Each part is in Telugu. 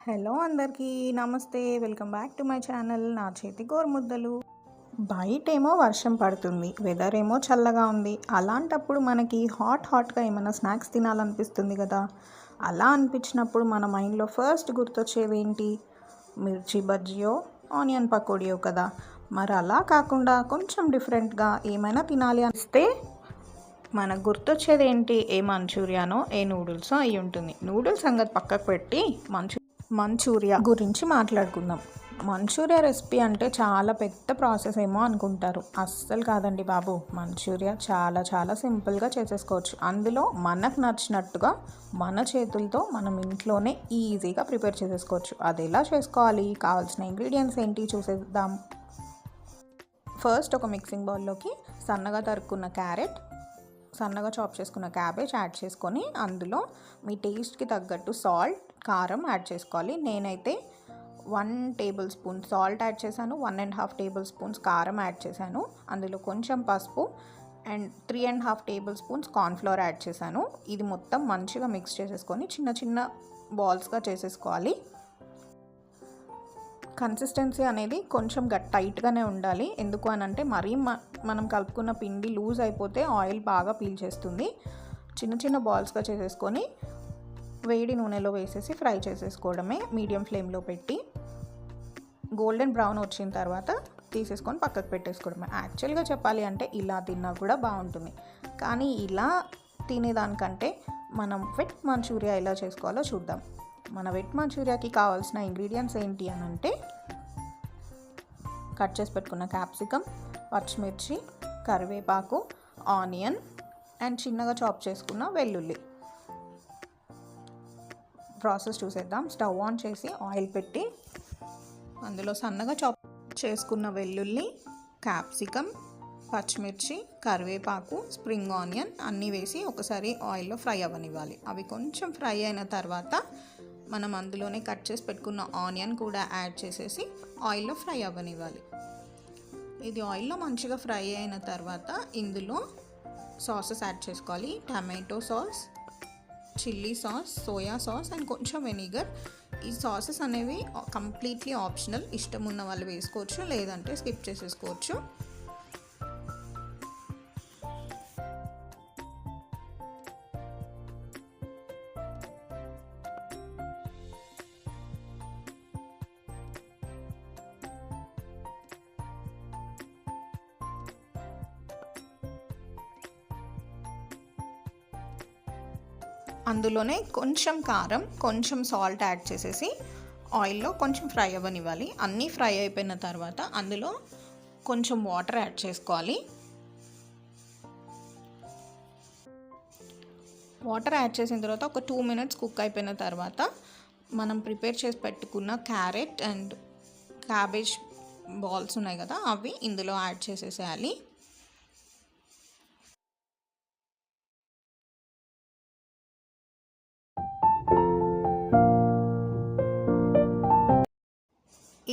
హలో అందరికీ నమస్తే. Welcome back to my channel. నా చేతి గోరుముద్దలు. బయటేమో వర్షం పడుతుంది, వెదర్ ఏమో చల్లగా ఉంది. అలాంటప్పుడు మనకి హాట్గా ఏమైనా స్నాక్స్ తినాలనిపిస్తుంది కదా. అలా అనిపించినప్పుడు మన మైండ్లో ఫస్ట్ గుర్తొచ్చేవి ఏంటి? మిర్చి బజ్జియో, ఆనియన్ పకోడియో కదా. మరి అలా కాకుండా కొంచెం డిఫరెంట్గా ఏమైనా తినాలి అనిపిస్తే మనకు గుర్తొచ్చేది ఏంటి? ఏ మంచూరియానో ఏ నూడిల్సో అయి ఉంటుంది. నూడిల్స్ సంగతి పక్కకు పెట్టి మంచూరియా గురించి మాట్లాడుకుందాం. మంచూరియా రెసిపీ అంటే చాలా పెద్ద ప్రాసెస్ ఏమో అనుకుంటారు. అస్సలు కాదండి బాబు. మంచూరియా చాలా చాలా సింపుల్గా చేసేసుకోవచ్చు. అందులో మనకు నచ్చినట్టుగా మన చేతులతో మనం ఇంట్లోనే ఈజీగా ప్రిపేర్ చేసేసుకోవచ్చు. అది ఎలా చేసుకోవాలి, కావాల్సిన ఇంగ్రీడియంట్స్ ఏంటి చూసేద్దాం. ఫస్ట్ ఒక మిక్సింగ్ బౌల్లోకి సన్నగా తరుక్కున్న క్యారెట్, సన్నగా చాప్ చేసుకున్న క్యాబేజ్ యాడ్ చేసుకొని అందులో మీ టేస్ట్కి తగ్గట్టు సాల్ట్, కారం యాడ్ చేసుకోవాలి. నేనైతే 1 టేబుల్ స్పూన్ సాల్ట్ యాడ్ చేశాను, 1.5 టేబుల్ స్పూన్స్ కారం యాడ్ చేశాను. అందులో కొంచెం పసుపు and 3.5 table spoons cornflour add చేశాను. ఇది మొత్తం మంచిగా మిక్స్ చేసేసుకొని చిన్న చిన్న బాల్స్గా చేసేసుకోవాలి. కన్సిస్టెన్సీ అనేది కొంచెం టైట్గానే ఉండాలి. ఎందుకు అని అంటే మరీ మనం కలుపుకున్న పిండి లూజ్ అయిపోతే ఆయిల్ బాగా పీల్చేస్తుంది. చిన్న చిన్న బాల్స్గా చేసేసుకొని వేడి నూనెలో వేసేసి ఫ్రై చేసేసుకోవడమే. మీడియం ఫ్లేమ్లో పెట్టి గోల్డెన్ బ్రౌన్ వచ్చిన తర్వాత తీసేసుకొని పక్కకు పెట్టేసుకోవడమే. యాక్చువల్గా చెప్పాలి అంటే ఇలా తిన్నా కూడా బాగుంటుంది. కానీ ఇలా తినేదానికంటే మనం వెట్ మంచూరియా ఎలా చేసుకోవాలో చూద్దాం. మన వెట్ మంచూరియాకి కావాల్సిన ఇంగ్రీడియంట్స్ ఏంటి అని అంటే కట్ చేసి పెట్టుకున్న క్యాప్సికమ్, పచ్చిమిర్చి, కరివేపాకు, ఆనియన్ అండ్ చిన్నగా చాప్ చేసుకున్న వెల్లుల్లి. ప్రాసెస్ చూసేద్దాం. స్టవ్ ఆన్ చేసి ఆయిల్ పెట్టి అందులో సన్నగా చాప్ చేసుకున్న వెల్లుల్లి, క్యాప్సికమ్, పచ్చిమిర్చి, కరివేపాకు, స్ప్రింగ్ ఆనియన్ అన్నీ వేసి ఒకసారి ఆయిల్లో ఫ్రై అవ్వనివ్వాలి. అవి కొంచెం ఫ్రై అయిన తర్వాత మనం అందులోనే కట్ చేసి పెట్టుకున్న ఆనియన్ కూడా యాడ్ చేసేసి ఆయిల్లో ఫ్రై అవ్వనివ్వాలి. ఇది ఆయిల్లో మంచిగా ఫ్రై అయిన తర్వాత ఇందులో సాసెస్ యాడ్ చేసుకోవాలి. Tomato sauce, chilli sauce, soya sauce and కొంచెం వెనిగర్. ఈ సాసెస్ అనేవి కంప్లీట్లీ ఆప్షనల్. ఇష్టం ఉన్న వాళ్ళు వేసుకోవచ్చు, లేదంటే స్కిప్ చేసేసుకోవచ్చు. అందులోనే కొంచెం కారం, కొంచెం సాల్ట్ యాడ్ చేసేసి ఆయిల్లో కొంచెం ఫ్రై అవ్వనివ్వాలి. అన్నీ ఫ్రై అయిపోయిన తర్వాత అందులో కొంచెం వాటర్ యాడ్ చేసుకోవాలి. వాటర్ యాడ్ చేసిన తర్వాత ఒక 2 మినిట్స్ కుక్ అయిపోయిన తర్వాత మనం ప్రిపేర్ చేసి పెట్టుకున్న క్యారెట్ అండ్ క్యాబేజ్ బాల్స్ ఉన్నాయి కదా, అవి ఇందులో యాడ్ చేసేసేయాలి.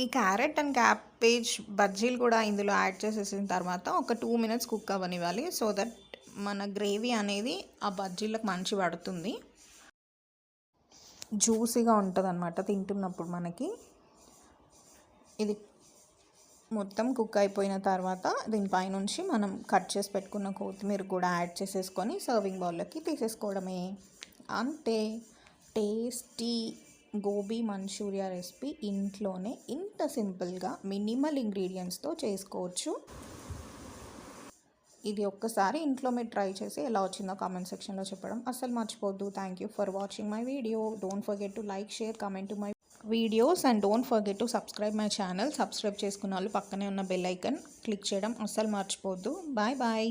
ఈ క్యారెట్ అండ్ క్యాబేజ్ బజ్జీలు కూడా ఇందులో యాడ్ చేసేసిన తర్వాత ఒక 2 మినిట్స్ కుక్ అవ్వనివ్వాలి. సో దట్ మన గ్రేవీ అనేది ఆ బజ్జీలకు మంచి పడుతుంది, జ్యూసీగా ఉంటుంది అన్నమాట తింటున్నప్పుడు మనకి. ఇది మొత్తం కుక్ అయిపోయిన తర్వాత దీనిపైనుంచి మనం కట్ చేసి పెట్టుకున్న కొత్తిమీర కూడా యాడ్ చేసేసుకొని సర్వింగ్ బౌల్లోకి తీసేసుకోవడమే. అంతే, టేస్టీ గోబీ మంచూరియా రెసిపీ ఇంట్లోనే ఇంత సింపుల్గా మినిమల్ ఇంగ్రీడియంట్స్తో చేసుకోవచ్చు. ఇది ఒక్కసారి ఇంట్లో మీరు ట్రై చేసి ఎలా వచ్చిందో కామెంట్ సెక్షన్లో చెప్పడం అస్సలు మర్చిపోద్దు. Thank you for watching my video. Don't forget to like, share, comment to my videos and don't forget to subscribe my channel. Subscribe చేసుకున్న వాళ్ళు పక్కనే ఉన్న బెల్ ఐకన్ క్లిక్ చేయడం అస్సలు మర్చిపోద్దు. Bye bye.